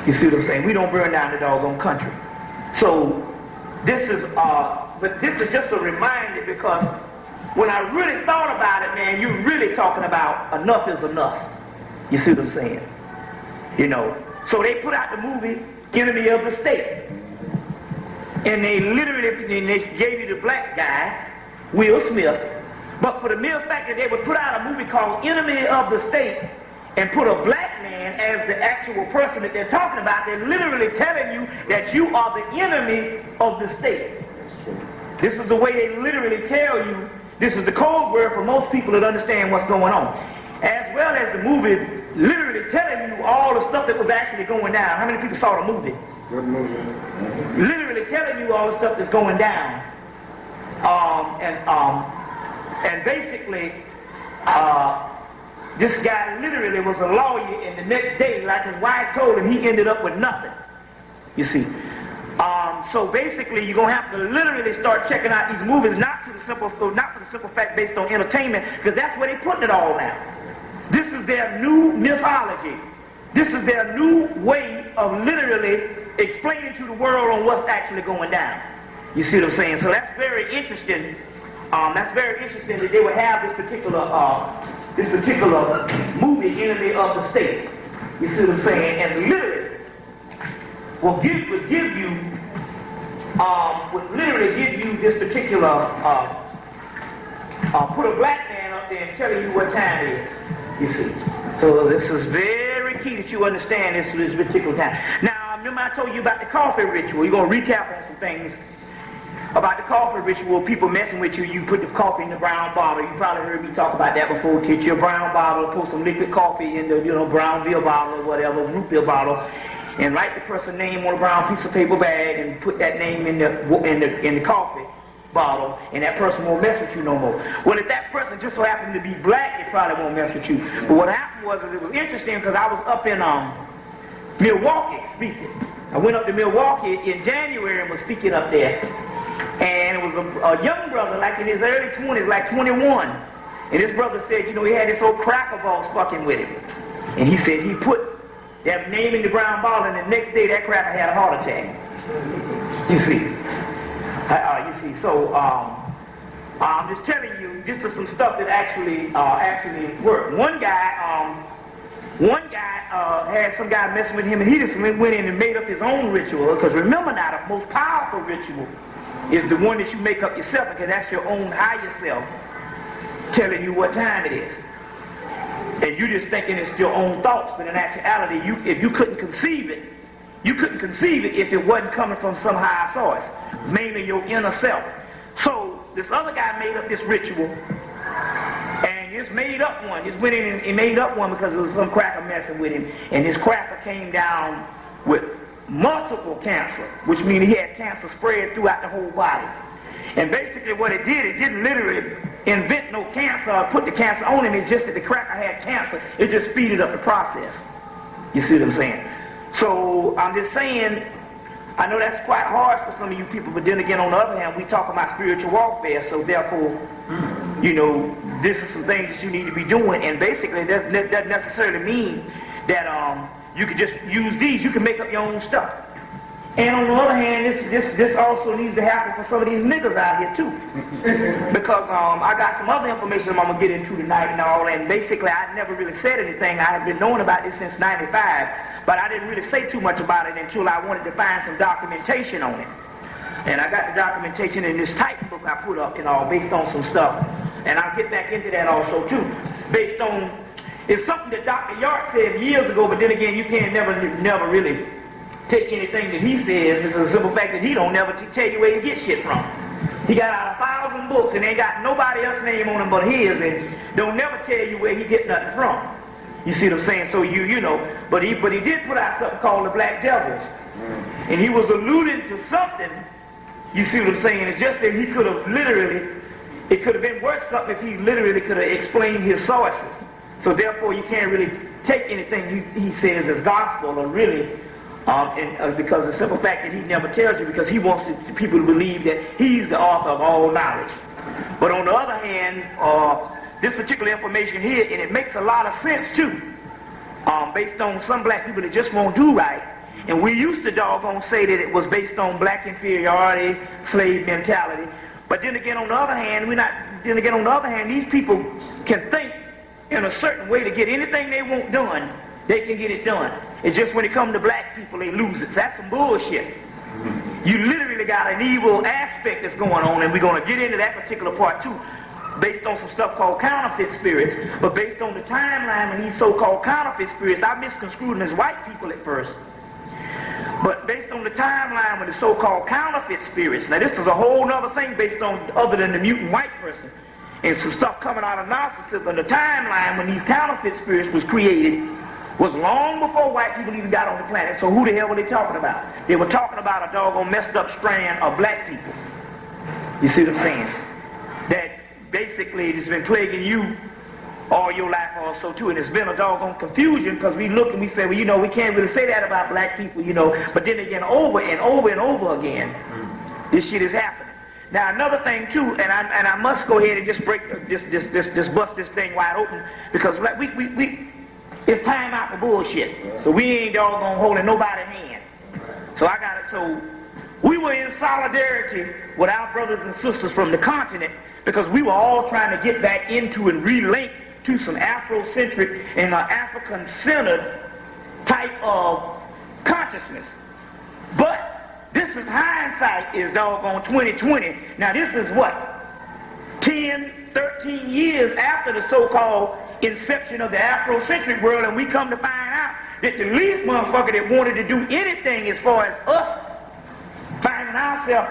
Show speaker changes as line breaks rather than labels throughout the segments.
You see what I'm saying? We don't burn down the doggone country. So this is, but this is just a reminder, because when I really thought about it, man, you're really talking about enough is enough. You see what I'm saying? You know. So they put out the movie Enemy of the State. And they gave you the black guy, Will Smith. But for the mere fact that they would put out a movie called Enemy of the State and put a black man as the actual person that they're talking about, they're literally telling you that you are the enemy of the state. This is the way they literally tell you. This is the code word for most people that understand what's going on. As well as the movie literally telling you all the stuff that was actually going down. How many people saw the movie?
What movie?
Literally telling you all the stuff that's going down. And basically, this guy literally was a lawyer, and the next day, like his wife told him, he ended up with nothing. You see. So basically, you're gonna have to literally start checking out these movies, not for the simple fact based on entertainment, because that's where they're putting it all now. This is their new mythology. This is their new way of literally explaining to the world on what's actually going down. You see what I'm saying? So that's very interesting. That's very interesting that they would have this particular movie, Enemy of the State. You see what I'm saying? And literally would literally give you this particular put a black man up there and telling you what time it is. You see. So this is very key that you understand this particular time. Now, remember I told you about the coffee ritual. You're going to recap on some things about the coffee ritual. People messing with you. You put the coffee in the brown bottle. You probably heard me talk about that before. Get your brown bottle, put some liquid coffee in the brown beer bottle or whatever, root beer bottle, and write the person's name on a brown piece of paper bag and put that name in the coffee bottle, and that person won't mess with you no more. Well, if that person just so happened to be black, they probably won't mess with you. But what happened was, it was interesting because I was up in Milwaukee speaking. I went up to Milwaukee in January and was speaking up there. And it was a young brother, like in his early 20s, like 21. And this brother said, he had this old cracker boss fucking with him. And he said he put that name in the brown bottle, and the next day that cracker had a heart attack. You see. So I'm just telling you, this is some stuff that actually worked. One guy had some guy messing with him, and he just went in and made up his own ritual. Because remember now, the most powerful ritual is the one that you make up yourself, because that's your own higher self telling you what time it is. And you just thinking it's your own thoughts, but in actuality, if you couldn't conceive it, if it wasn't coming from some higher source, mainly your inner self. So this other guy made up this ritual, and just made up one. Just went in and made up one because there was some cracker messing with him, and his cracker came down with multiple cancer, which means he had cancer spread throughout the whole body. And basically what it didn't literally invent no cancer or put the cancer on him. It's just that the cracker had cancer. It just speeded up the process. You see what I'm saying? So I'm just saying, I know that's quite hard for some of you people, but then again, on the other hand, we talk about spiritual warfare, so therefore, this is some things that you need to be doing, and basically that doesn't necessarily mean that you can just use these. You can make up your own stuff. And on the other hand, this also needs to happen for some of these niggas out here too. Because I got some other information I'm going to get into tonight and all, and basically I never really said anything. I have been knowing about this since 95, but I didn't really say too much about it until I wanted to find some documentation on it. And I got the documentation in this typebook I put up and all, based on some stuff. And I'll get back into that also too. Based on, it's something that Dr. Yart said years ago, but then again, you can't never really take anything that he says. It's a simple fact that he don't never tell you where he gets shit from. He got out 1,000 books and ain't got nobody else's name on them but his, and don't never tell you where he get nothing from. You see what I'm saying? So you know, but he did put out something called the Black Devils, and he was alluding to something. You see what I'm saying? It's just that he could have literally, it could have been worth something if he literally could have explained his sources. So therefore, you can't really take anything he says as gospel or really. Because the simple fact that he never tells you, because he wants people to believe that he's the author of all knowledge. But on the other hand, this particular information here, and it makes a lot of sense too, based on some black people that just won't do right, And we used to doggone say that it was based on black inferiority, slave mentality. But then again, on the other hand, these people can think in a certain way to get anything they want done, they can get it done. It's just when it comes to black people, they lose it. So that's some bullshit. You literally got an evil aspect that's going on, and we're going to get into that particular part too, based on some stuff called counterfeit spirits. But based on the timeline when these so-called counterfeit spirits, I misconstrued them as white people at first. But based on the timeline with the so-called counterfeit spirits, now this is a whole other thing based on other than the mutant white person, and some stuff coming out of narcissism. The timeline when these counterfeit spirits was created was long before white people even got on the planet. So who the hell were they talking about? They were talking about a doggone messed up strand of black people. You see what I'm saying? That basically has been plaguing you all your life also too, and it's been a doggone confusion because we look and we say, well, you know, we can't really say that about black people, you know, but then again, over and over and over again, this shit is happening. Now another thing too, and I must go ahead and just just bust this thing wide open, because we it's time out for bullshit. So we ain't doggone holding nobody's hand. So I got it. So we were in solidarity with our brothers and sisters from the continent, because we were all trying to get back into and relink to some Afrocentric and African-centered type of consciousness. But this is hindsight, is doggone 2020. Now this is what? 10, 13 years after the so-called inception of the Afrocentric world, and we come to find out that the least motherfucker that wanted to do anything as far as us finding ourselves,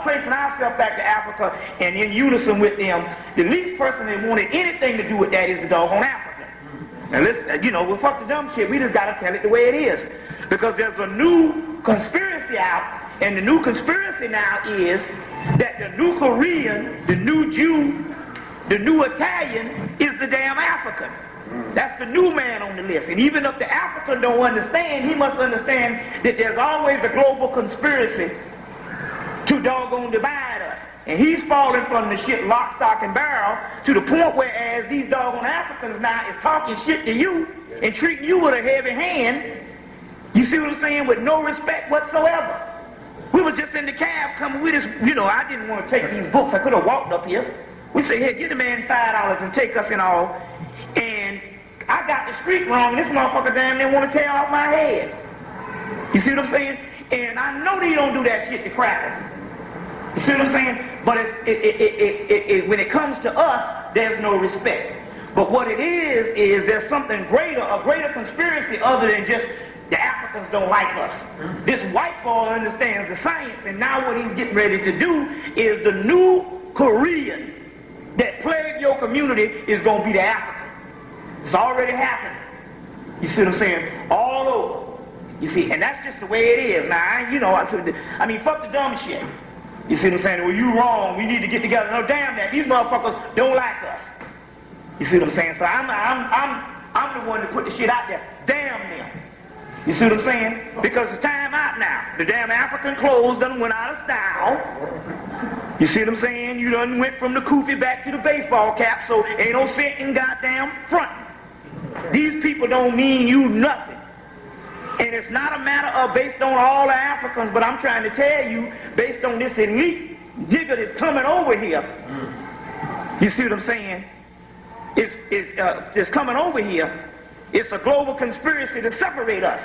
tracing ourselves back to Africa and in unison with them, the least person that wanted anything to do with that is the doggone African. Now listen, you know, well, fuck the dumb shit, we just gotta tell it the way it is. Because there's a new conspiracy out, and the new conspiracy now is that the new Korean, the new Jew, the new Italian is the damn African. That's the new man on the list. And even if the African don't understand, he must understand that there's always a global conspiracy to doggone divide us. And he's falling from the shit lock, stock, and barrel to the point where as these doggone Africans now is talking shit to you and treating you with a heavy hand, you see what I'm saying, with no respect whatsoever. We were just in the cab coming with us, you know, I didn't want to take these books. I could have walked up here. We say, hey, give the man $5 and take us and all. And I got the street wrong. This motherfucker damn near want to tear off my head. You see what I'm saying? And I know they don't do that shit to crackers. You see what I'm saying? But when it comes to us, there's no respect. But what it is there's something greater, a greater conspiracy other than just the Africans don't like us. This white boy understands the science, and now what he's getting ready to do is the new Korean that plague your community is going to be the African. It's already happening. You see what I'm saying? All over. You see, and that's just the way it is. Now, you know, I mean, fuck the dumb shit. You see what I'm saying? Well, you wrong. We need to get together. No, damn that. These motherfuckers don't like us. You see what I'm saying? So I'm the one that put the shit out there. Damn them. You see what I'm saying? Because it's time out now. The damn African clothes done went out of style. You see what I'm saying? You done went from the kufi back to the baseball cap, so ain't no sense in goddamn front. These people don't mean you nothing. And it's not a matter of based on all the Africans, but I'm trying to tell you, based on this elite nigga that's coming over here. You see what I'm saying? It's coming over here. It's a global conspiracy to separate us.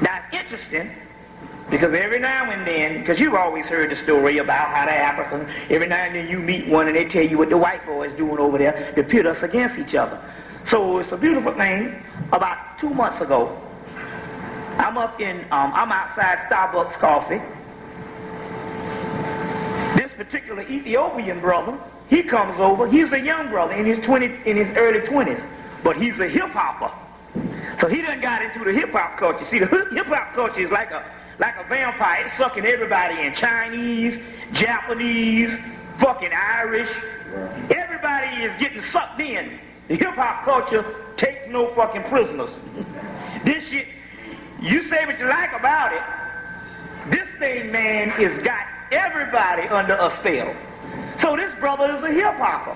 Now, it's interesting, because every now and then, because you've always heard the story about how the Africans, every now and then you meet one and they tell you what the white boy is doing over there to pit us against each other. So it's a beautiful thing. About 2 months ago, I'm outside Starbucks coffee. This particular Ethiopian brother, he comes over. He's a young brother in his early 20s, but he's a hip hopper. So he done got into the hip-hop culture. See, the hip-hop culture is like a vampire. It's sucking everybody in. Chinese, Japanese, fucking Irish. Everybody is getting sucked in. The hip-hop culture takes no fucking prisoners. This shit, you say what you like about it, this thing, man, has got everybody under a spell. So this brother is a hip-hopper.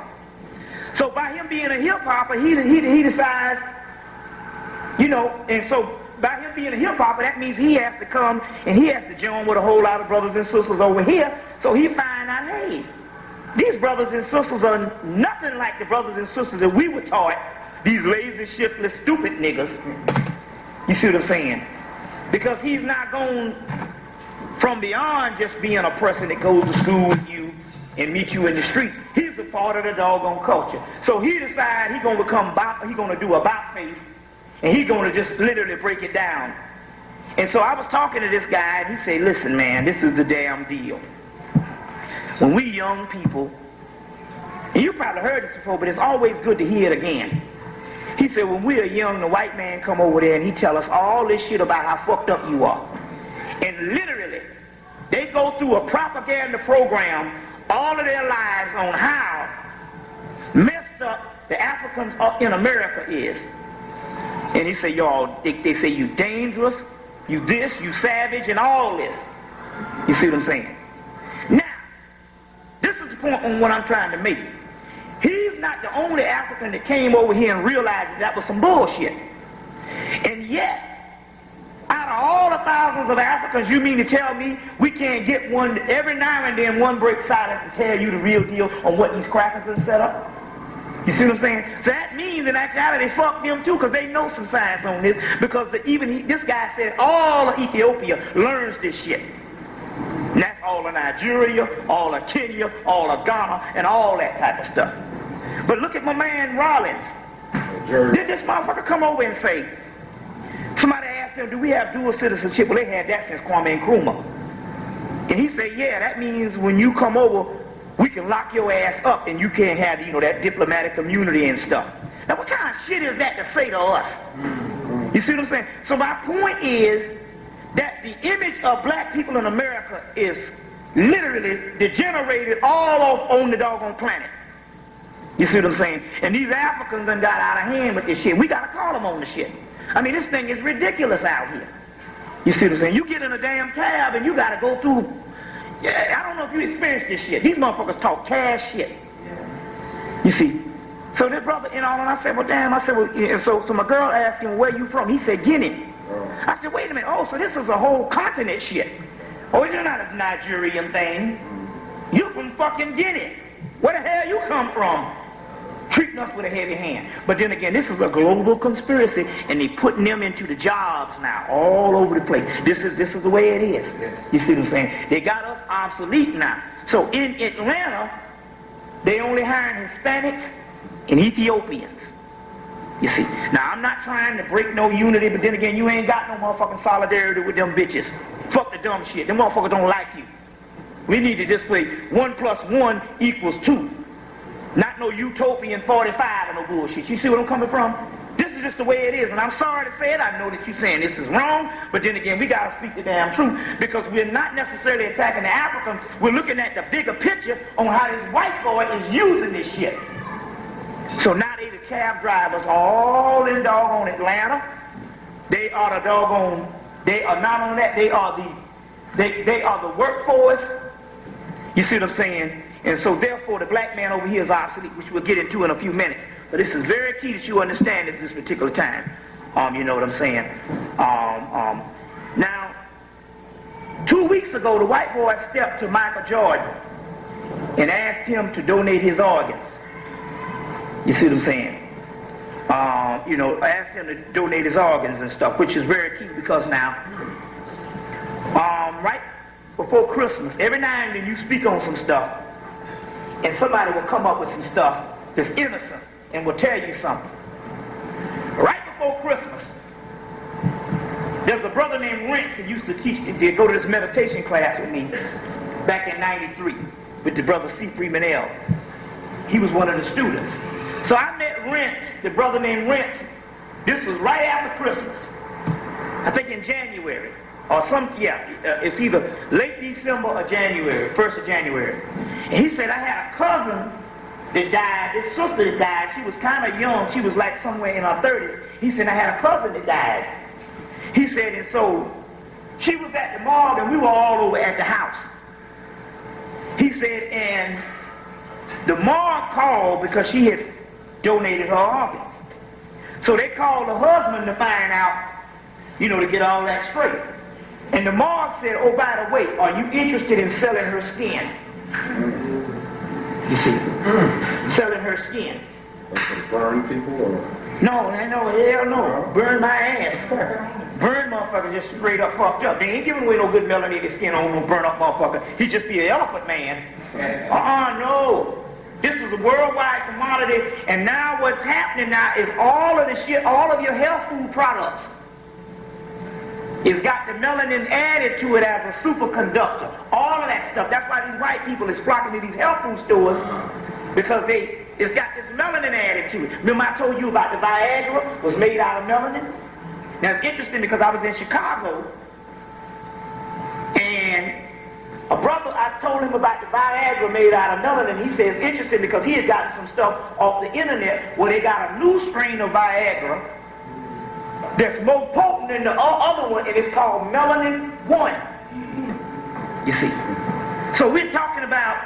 So by him being a hip-hopper, he decides, you know, and so by him being a hip-hopper, that means he has to come and he has to join with a whole lot of brothers and sisters over here. So he find out, hey, these brothers and sisters are nothing like the brothers and sisters that we were taught. These lazy, shiftless, stupid niggas. You see what I'm saying? Because he's not going from beyond just being a person that goes to school with you and meet you in the street. He's a part of the doggone culture. So he decided he's going to he's going to do a bop face, and he's going to just literally break it down. And so I was talking to this guy, and he said, listen, man, this is the damn deal. When we young people, and you probably heard this before, but it's always good to hear it again. He said, when we are young, the white man come over there and he tell us all this shit about how fucked up you are. And literally, they go through a propaganda program all of their lives on how messed up the Africans up in America is. And he said, y'all, they say you dangerous, you this, you savage, and all this. You see what I'm saying? Now, this is the point on what I'm trying to make. He's not the only African that came over here and realized that was some bullshit. And yet, out of all the thousands of Africans, you mean to tell me we can't get one, every now and then one breaks silence and tell you the real deal on what these crackers are set up? You see what I'm saying? So that means in actuality they fuck them too, because they know some science on this, because this guy said all of Ethiopia learns this shit. And that's all of Nigeria, all of Kenya, all of Ghana, and all that type of stuff. But look at my man Rollins. Did this motherfucker come over and say, somebody asked him, do we have dual citizenship? Well, they had that since Kwame Nkrumah. And he said, yeah, that means when you come over, we can lock your ass up and you can't have, that diplomatic immunity and stuff. Now, what kind of shit is that to say to us? You see what I'm saying? So my point is that the image of black people in America is literally degenerated all on the doggone planet. You see what I'm saying? And these Africans done got out of hand with this shit. We got to call them on the shit. I mean, this thing is ridiculous out here. You see what I'm saying? You get in a damn cab and you got to go through. I don't know if you experienced this shit. These motherfuckers talk cash shit. You see? So this brother, and I said, well, damn. I said, well, and so my girl asked him, where you from? He said, Guinea. I said, wait a minute. Oh, so this is a whole continent shit. Oh, it's not a Nigerian thing. You from fucking Guinea. Where the hell you come from? Treating us with a heavy hand. But then again, this is a global conspiracy, and they putting them into the jobs now, all over the place. This is the way it is. You see what I'm saying? They got us obsolete now. So in Atlanta, they only hiring Hispanics and Ethiopians. You see. Now, I'm not trying to break no unity, but then again, you ain't got no motherfucking solidarity with them bitches. Fuck the dumb shit. Them motherfuckers don't like you. We need to just say 1 + 1 = 2. Not no utopian 45 or no bullshit. You see what I'm coming from? This is just the way it is, and I'm sorry to say it. I know that you're saying this is wrong, but then again, we got to speak the damn truth, because we're not necessarily attacking the Africans. We're looking at the bigger picture on how this white boy is using this shit. So now the cab drivers all in doggone Atlanta. They are the doggone, they are not on that, they are the workforce. You see what I'm saying? And so therefore the black man over here is obsolete, which we'll get into in a few minutes. But this is very key that you understand at this particular time. You know what I'm saying? Now, 2 weeks ago, the white boy stepped to Michael Jordan and asked him to donate his organs. You see what I'm saying? Asked him to donate his organs and stuff, which is very key, because now, right before Christmas, every now and then you speak on some stuff, and somebody will come up with some stuff that's innocent and will tell you something. Right before Christmas, there's a brother named Rent who used to to go to this meditation class with me back in '93 with the brother C. Freeman L. He was one of the students. So I met Rent, the brother named Rent. This was right after Christmas. I think in January. Or it's either late December or January, 1st of January. And he said, I had a cousin that died, this sister that died. She was kind of young. She was like somewhere in her 30s. He said, I had a cousin that died. He said, and so she was at the morgue and we were all over at the house. He said, and the morgue called because she had donated her organs. So they called the husband to find out, you know, to get all that straight. And the morgue said, oh, by the way, are you interested in selling her skin? You see, selling her skin.
Burn people or?
No, hell no. Burn my ass. Burn motherfucker just straight up fucked up. They ain't giving away no good melanated skin on no burn up motherfucker. He just be an elephant man. No. This is a worldwide commodity, and now what's happening now is all of the shit, all of your health food products, it's got the melanin added to it as a superconductor. All of that stuff. That's why these white people is flocking to these health food stores, because it's got this melanin added to it. Remember I told you about the Viagra was made out of melanin? Now it's interesting because I was in Chicago, and a brother, I told him about the Viagra made out of melanin. He says it's interesting because he had gotten some stuff off the internet where they got a new strain of Viagra that's more potent than the other one, and it's called Melanin 1. You see. So we're talking about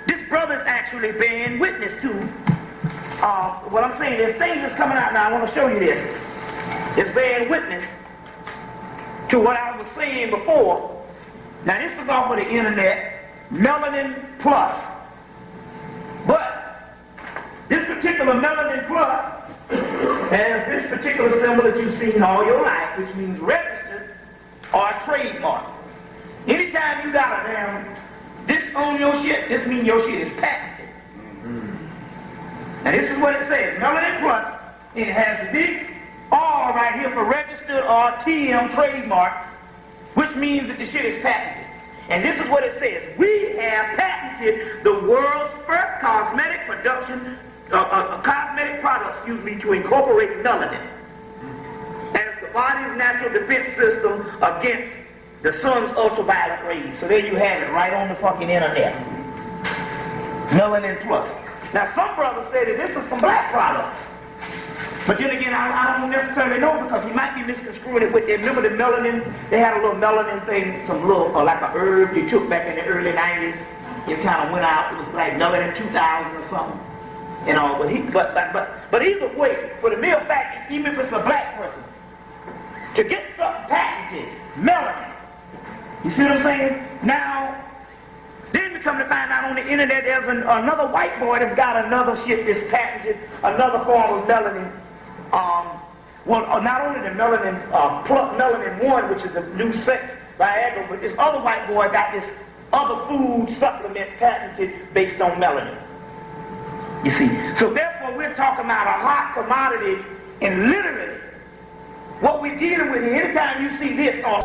this brother's actually bearing witness to what I'm saying. There's things that's coming out now. I want to show you this. It's bearing witness to what I was saying before. Now this is off of the internet, Melanin Plus. But this particular Melanin Plus has this particular symbol that you've seen all your life, which means registered or trademark. Anytime you got a damn this on your shit, this means your shit is patented. Now this is what it says, Melanin Plus. It has a big R right here for registered or TM trademark, which means that the shit is patented. And this is what it says. We have patented the world's first cosmetic production, cosmetic product, to incorporate melanin as the body's natural defense system against the sun's ultraviolet rays. So there you have it, right on the fucking internet. Melanin Plus. Now some brothers say that this is some black products. But then again, I don't necessarily know, because he might be misconstruing it with, remember the melanin, they had a little melanin thing, some little, like a herb you took back in the early 90s. It kind of went out, it was like melanin 2000 or something. You know, but either way, for the mere fact, even if it's a black person, to get something patented, melanin, you see what I'm saying? Now, then we come to find out on the internet there's another white boy that's got another shit that's patented, another form of melanin. Well, not only the melanin, Melanin 1, which is the new sex Viagra, but this other white boy got this other food supplement patented based on melanin. You see, so therefore we're talking about a hot commodity, and literally what we're dealing with here, anytime you see this on